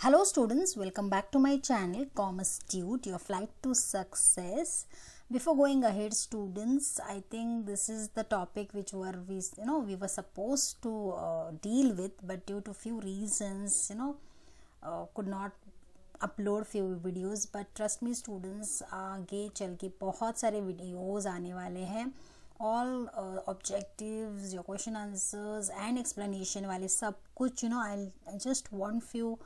Hello students, welcome back to my channel Commerce Tute, your flight to success. Before going ahead students, I think this is the topic which we were supposed to deal with, but due to few reasons could not upload few videos. But trust me students, आगे चल के बहुत सारे videos आने वाले हैं. All objectives, your question answers and explanation वाले सब कुछ I just want few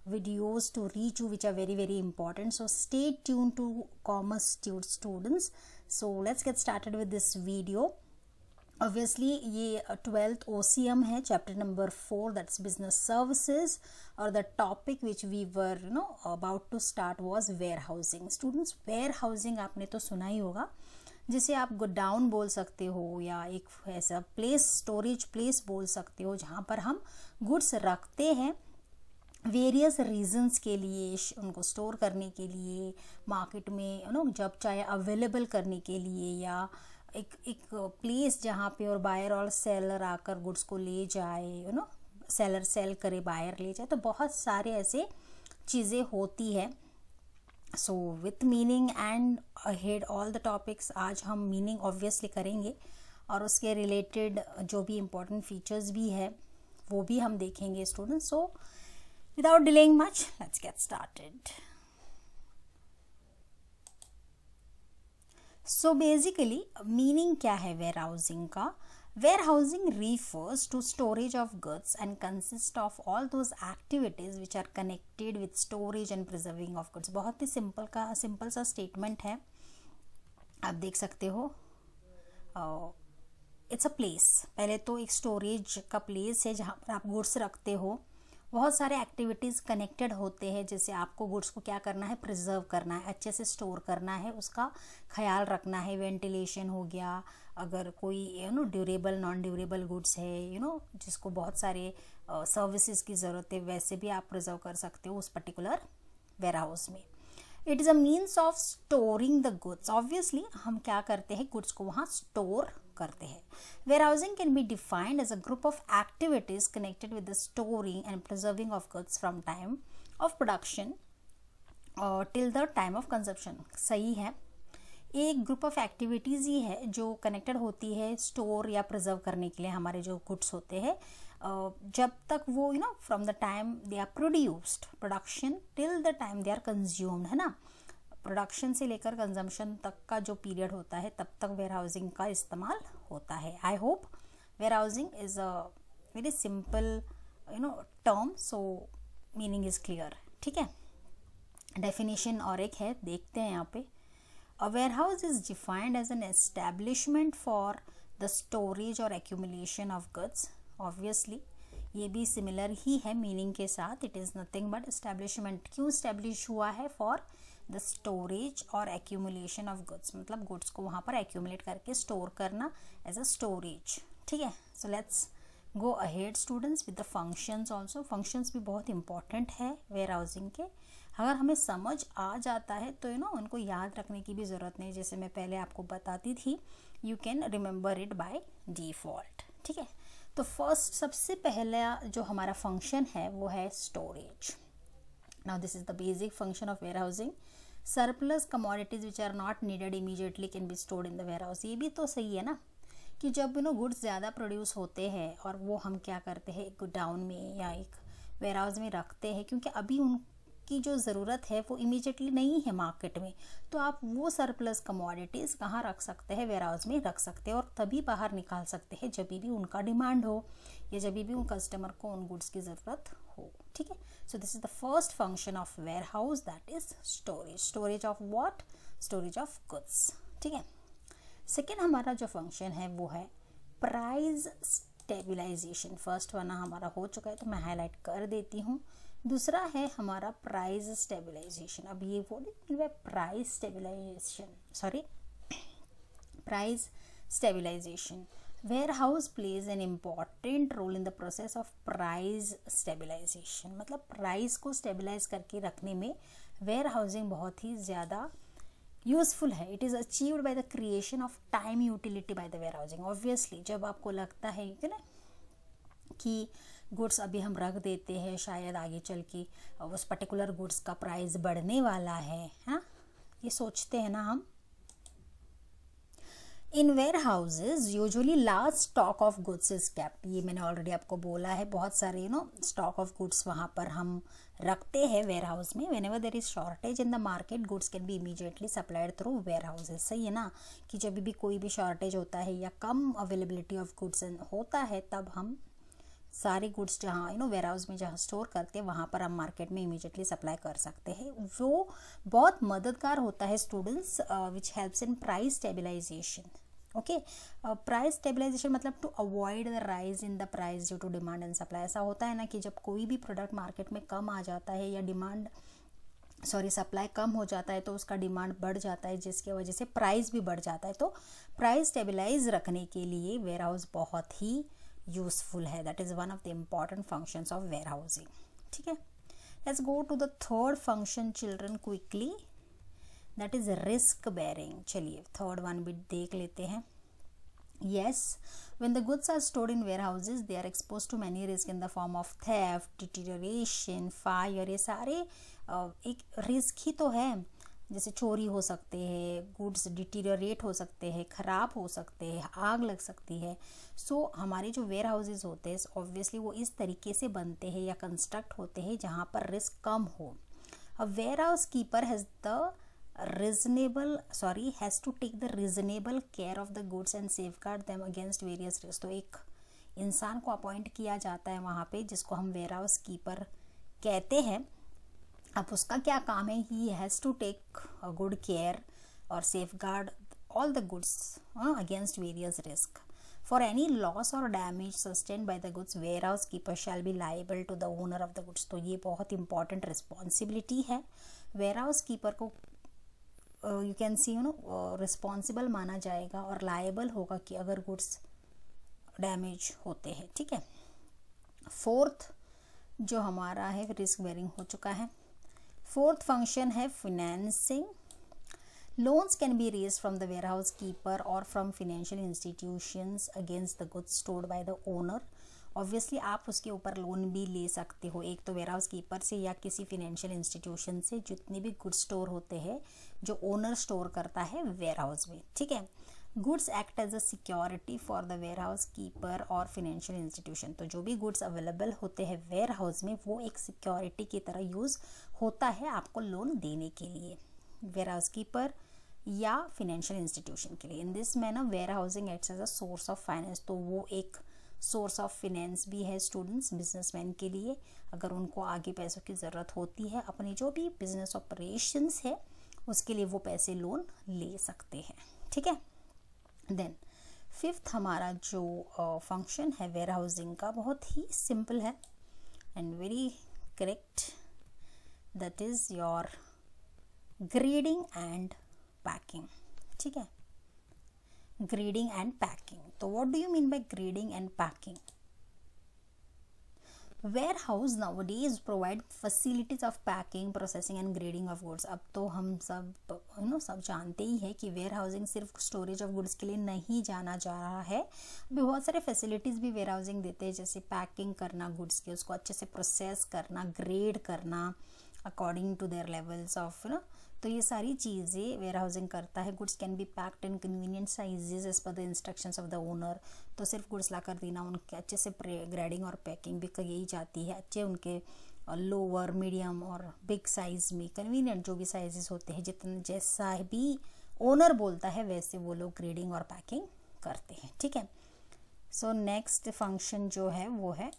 videos to reach you which are very important, so stay tuned to Commerce Tute students. So let's get started with this video. Obviously ये 12th OCM है, chapter number 4, that's business services, और the topic which we were about to start was warehousing. Students, warehousing आपने तो सुना ही होगा, जिसे आप godown बोल सकते हो या एक ऐसा प्लेस, स्टोरेज प्लेस बोल सकते हो जहाँ पर हम गुड्स रखते हैं वेरियस रीजंस के लिए, उनको स्टोर करने के लिए, मार्केट में जब चाहे अवेलेबल करने के लिए, या एक प्लेस जहाँ पे और बायर और सेलर आकर गुड्स को ले जाए, सेलर सेल करे, बायर ले जाए. तो बहुत सारे ऐसे चीज़ें होती है. So with meaning and ahead all the topics आज हम मीनिंग ऑब्वियसली करेंगे और उसके रिलेटेड जो भी इम्पोर्टेंट फीचर्स भी है वो भी हम देखेंगे students. So without delaying much, let's get started. So basically meaning क्या है warehousing का? Warehousing refers to storage of goods and consists of all those activities which are connected with storage and preserving of goods. बहुत ही simple सा statement है, आप देख सकते हो. इट्स अ प्लेस, पहले तो एक स्टोरेज का प्लेस है जहाँ पर आप गुड्स रखते हो. बहुत सारे एक्टिविटीज़ कनेक्टेड होते हैं, जैसे आपको गुड्स को क्या करना है, प्रिजर्व करना है, अच्छे से स्टोर करना है, उसका ख्याल रखना है. वेंटिलेशन हो गया, अगर कोई ड्यूरेबल नॉन ड्यूरेबल गुड्स है जिसको बहुत सारे सर्विसेज की ज़रूरत है, वैसे भी आप प्रिजर्व कर सकते हो उस पर्टिकुलर वेयर हाउस में. It is a means of storing the goods. Obviously हम क्या करते हैं, गुड्स को वहाँ स्टोर करते हैं. Warehousing can be defined as a group of activities connected with the storing and preserving of goods from time of production till the time of consumption. सही है, एक ग्रुप ऑफ एक्टिविटीज़ ही है जो connected होती है store या preserve करने के लिए हमारे जो गुड्स होते हैं, जब तक वो from the time they are produced, production till the time they are consumed, है ना. प्रोडक्शन से लेकर कंजम्पशन तक का जो पीरियड होता है तब तक वेयर हाउसिंग का इस्तेमाल होता है. I hope warehousing is a very simple term, so meaning is clear. ठीक है, डेफिनेशन और एक है, देखते हैं यहाँ पे. A warehouse is defined as an establishment for the storage और एक्यूमुलेशन ऑफ गुड्स. ऑब्वियसली ये भी सिमिलर ही है मीनिंग के साथ. It is nothing but establishment. क्यों एस्टैब्लिश हुआ है? फॉर द स्टोरेज और एक्यूमुलेशन ऑफ गुड्स, मतलब गुड्स को वहाँ पर एक्यूमुलेट करके स्टोर करना एज अ स्टोरेज. ठीक है, so let's go ahead students with the functions also. Functions भी बहुत इंपॉर्टेंट है वेयर हाउसिंग के. अगर हमें समझ आ जाता है तो उनको याद रखने की भी ज़रूरत नहीं, जैसे मैं पहले आपको बताती थी, you can remember it by default. ठीक है, तो फर्स्ट सबसे पहला जो हमारा फंक्शन है वो है storage. Now this is the basic function of warehousing. Surplus commodities which are not needed immediately can be stored in the warehouse. ये भी तो सही है ना, कि जब गुड्स ज़्यादा प्रोड्यूस होते हैं और वो हम क्या करते हैं, एक गोडाउन में या एक वेयर हाउस में रखते हैं, क्योंकि अभी उनकी जो ज़रूरत है वो इमीडिएटली नहीं है मार्केट में, तो आप वो सरप्लस कमोडिटीज़ कहाँ रख सकते हैं, वेयर हाउस में रख सकते हैं, और तभी बाहर निकाल सकते हैं जब भी उनका डिमांड हो या जब भी उन कस्टमर को उन गुड्स की ज़रूरत हो. ठीक है, so this is the first function of warehouse, that is storage. Storage of what? Storage of goods. ठीक है. सेकेंड हमारा जो फंक्शन है वो है प्राइस स्टेबिलाइजेशन. फर्स्ट वाला हमारा हो चुका है तो मैं हाईलाइट कर देती हूँ. दूसरा है हमारा प्राइस स्टेबिलाइजेशन. अब ये वो price stabilisation, sorry, price stabilisation. warehouse plays an important role in the process of price stabilization. मतलब प्राइस को स्टेबलाइज करके रखने में वेयर हाउसिंग बहुत ही ज़्यादा यूजफुल है. It is achieved by the creation of time utility by the warehousing. Obviously जब आपको लगता है कि गुड्स अभी हम रख देते हैं, शायद आगे चल के उस पर्टिकुलर गुड्स का प्राइस बढ़ने वाला है, हाँ, ये सोचते हैं ना हम। In warehouses usually large stock of goods is kept, ये मैंने ऑलरेडी आपको बोला है, बहुत सारे स्टॉक ऑफ गुड्स वहाँ पर हम रखते हैं वेयर हाउस में। Whenever there is shortage in the market goods can be immediately supplied through warehouses. सही है ना, कि जब भी कोई भी शॉर्टेज होता है या कम अवेलेबिलिटी ऑफ गुड्स होता है, तब हम सारे गुड्स जहाँ वेयर हाउस में जहाँ स्टोर करते हैं वहाँ पर हम मार्केट में इमीडिएटली सप्लाई कर सकते हैं। वो बहुत मददगार होता है students, which helps in price stabilization. Okay, price stabilization मतलब to avoid the rise in the price due to demand and supply. ऐसा होता है ना कि जब कोई भी प्रोडक्ट मार्केट में कम आ जाता है या सप्लाई कम हो जाता है तो उसका डिमांड बढ़ जाता है, जिसकी वजह से प्राइस भी बढ़ जाता है। तो प्राइस स्टेबलाइज रखने के लिए वेयर हाउस बहुत ही यूजफुल है। That is one of the important functions of warehousing. ठीक है, let's go to the third function children quickly, that is risk bearing. चलिए थर्ड वन भी देख लेते हैं। Yes, when the goods are stored in warehouses, they are exposed to many risks in the form of theft, deterioration, fire। ये सारे एक risk ही तो है, जैसे चोरी हो सकते हैं, गुड्स डिटीरियरेट हो सकते हैं, ख़राब हो सकते हैं, आग लग सकती है। सो हमारे जो वेयर हाउसेज होते हैं ऑब्वियसली वो इस तरीके से बनते हैं या कंस्ट्रक्ट होते हैं जहाँ पर रिस्क कम हो। A warehouse keeper has to take the reasonable care of the goods and safeguard them against various risks। तो एक इंसान को अपॉइंट किया जाता है वहाँ पे, जिसको हम वेयर हाउस कीपर कहते हैं। अब उसका क्या काम है, he has to take a good care और safeguard all the goods against various risk. For any loss और damage sustained by the goods warehouse keeper shall be liable to the owner of the goods. तो ये बहुत important responsibility है। Warehouse keeper को you can see responsible माना जाएगा और liable होगा कि अगर गुड्स डैमेज होते हैं। ठीक है, फोर्थ जो हमारा है रिस्क बेयरिंग हो चुका है। फोर्थ फंक्शन है financing. Loans can be raised from the warehouse keeper और from financial institutions against the goods stored by the owner. Obviously आप उसके ऊपर लोन भी ले सकते हो, एक तो वेयर हाउस कीपर से या किसी फिनेंशियल इंस्टीट्यूशन से, जितने भी गुड्स स्टोर होते हैं जो ओनर स्टोर करता है वेयर हाउस में। ठीक है, goods act as a security for the warehouse keeper और फिनेंशियल इंस्टीट्यूशन। तो जो भी गुड्स अवेलेबल होते हैं वेयर हाउस में वो एक सिक्योरिटी की तरह यूज़ होता है आपको लोन देने के लिए, वेयर हाउस कीपर या फिनेंशियल इंस्टीट्यूशन के लिए। In this manner warehousing acts as a source of finance. तो वो एक सोर्स ऑफ फिनेंस भी है स्टूडेंट्स, बिजनेसमैन के लिए। अगर उनको आगे पैसों की ज़रूरत होती है अपनी जो भी बिजनेस ऑपरेशंस है उसके लिए, वो पैसे लोन ले सकते हैं। ठीक है, देन फिफ्थ हमारा जो फंक्शन है वेयर हाउसिंग का बहुत ही सिंपल है and very correct, that is your grading and packing. ठीक है, grading and packing। तो what do you mean by grading and packing? Warehouse nowadays provide facilities of packing, processing and grading of goods। अब तो हम सब सब जानते ही है कि वेयर हाउसिंग सिर्फ स्टोरेज ऑफ गुड्स के लिए नहीं जाना जा रहा है, अभी बहुत सारे फैसिलिटीज़ भी वेयर हाउसिंग देते हैं, जैसे पैकिंग करना गुड्स के, उसको अच्छे से प्रोसेस करना, ग्रेड करना according to their levels of तो ये सारी चीज़ें वेयर हाउसिंग करता है। Goods can be packed in convenient sizes as per the instructions of the owner. तो सिर्फ गुड्स ला कर देना, उनके अच्छे से ग्रेडिंग और पैकिंग भी यही जाती है, अच्छे उनके लोअर मीडियम और बिग साइज में कन्वीनियंट जो भी साइजेस होते हैं, जितने जैसा भी ओनर बोलता है वैसे वो लोग ग्रेडिंग और पैकिंग करते हैं। ठीक है, सो नेक्स्ट फंक्शन जो है वो है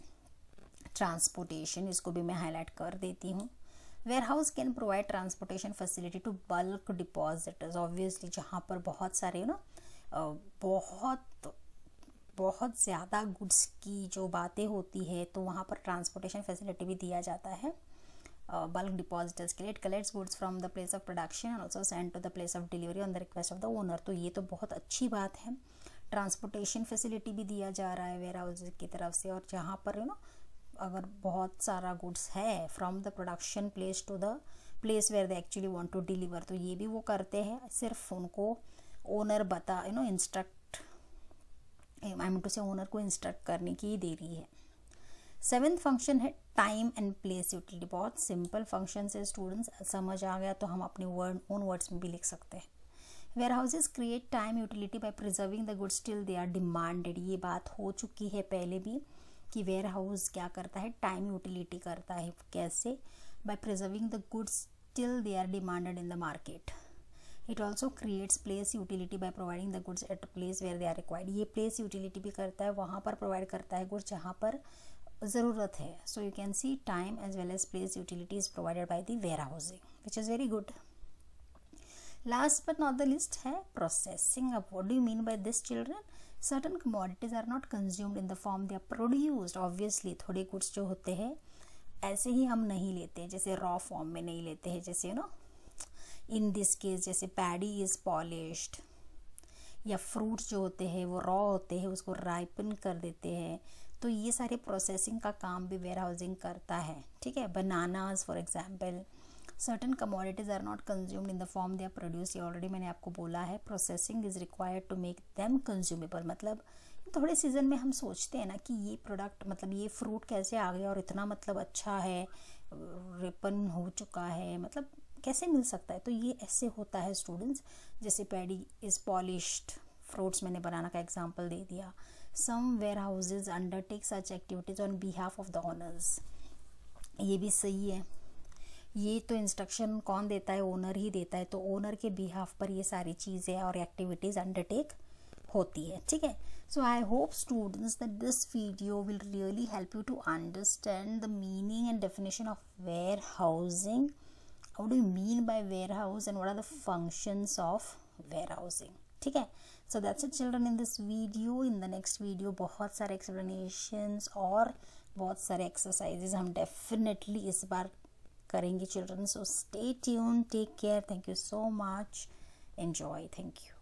ट्रांसपोर्टेशन। इसको भी मैं हाईलाइट कर देती हूँ। Warehouse can provide transportation facility to bulk depositors. Obviously जहाँ पर बहुत सारे बहुत ज़्यादा गुड्स की जो बातें होती है तो वहाँ पर ट्रांसपोर्टेशन फैसिलिटी भी दिया जाता है बल्क डिपॉजिटर्स के लिए। It collects goods from the place of production and also send to the place of delivery on the request of the owner. तो ये तो बहुत अच्छी बात है, ट्रांसपोर्टेशन फैसिलिटी भी दिया जा रहा है वेयर हाउस की तरफ से। और जहाँ पर अगर बहुत सारा गुड्स है from the production place to the place where they actually want to deliver, तो ये भी वो करते हैं। सिर्फ उनको owner instruct I mean to say owner को इंस्ट्रक्ट करने की ही देरी है। सेवेंथ फंक्शन है टाइम एंड प्लेस यूटिलिटी। बहुत सिंपल फंक्शन है स्टूडेंट्स, समझ आ गया तो हम अपने ओन वर्ड्स में भी लिख सकते हैं। Warehouses create time utility by preserving the goods till they are demanded. ये बात हो चुकी है पहले भी कि वेयर हाउस क्या करता है, टाइम यूटिलिटी करता है। कैसे? By preserving the goods till they are demanded in the market. It also creates place utility by providing the goods at place where they are required. ये प्लेस यूटिलिटी भी करता है, वहाँ पर प्रोवाइड करता है गुड्स जहाँ पर ज़रूरत है। So you can see time as well as place utility is provided by the warehousing, which is very good. Last but not the list है प्रोसेसिंग। अब what do you mean by this children? Certain commodities are not consumed in the form they are produced. Obviously थोड़े goods जो होते हैं ऐसे ही हम नहीं लेते हैं, जैसे रॉ फॉर्म में नहीं लेते हैं, जैसे इन दिस केस जैसे पैडी इज पॉलिश्ड, या फ्रूट्स जो होते हैं वो रॉ होते हैं, उसको राइपन कर देते हैं। तो ये सारे प्रोसेसिंग का काम भी वेयर हाउसिंग करता है, ठीक है। Bananas for example, certain commodities are not consumed in the form they are produce. ये ऑलरेडी मैंने आपको बोला है। Processing is required to make them consumable. मतलब थोड़े सीजन में हम सोचते हैं ना कि ये प्रोडक्ट, मतलब ये फ्रूट कैसे आ गया और इतना मतलब अच्छा है, रिपन हो चुका है, मतलब कैसे मिल सकता है। तो ये ऐसे होता है स्टूडेंट्स, जैसे पैडी इज पॉलिश्ड, फ्रूट्स मैंने बनाना का एग्जांपल दे दिया। Some warehouses undertake such activities on behalf of the owners. ये भी सही है। ये तो इंस्ट्रक्शन कौन देता है? ओनर ही देता है। तो ओनर के बिहाफ पर ये सारी चीज़ें और एक्टिविटीज़ अंडरटेक होती है, ठीक है। So I hope students that this video will really help you to understand the meaning and definition of warehousing. What do you mean by warehouse and what are the functions of warehousing? ठीक है. So that's it children in this video. In the next video बहुत सारे explanations और बहुत सारे exercises हम definitely इस बार करेंगे children. So stay tuned, take care, thank you so much, enjoy, thank you.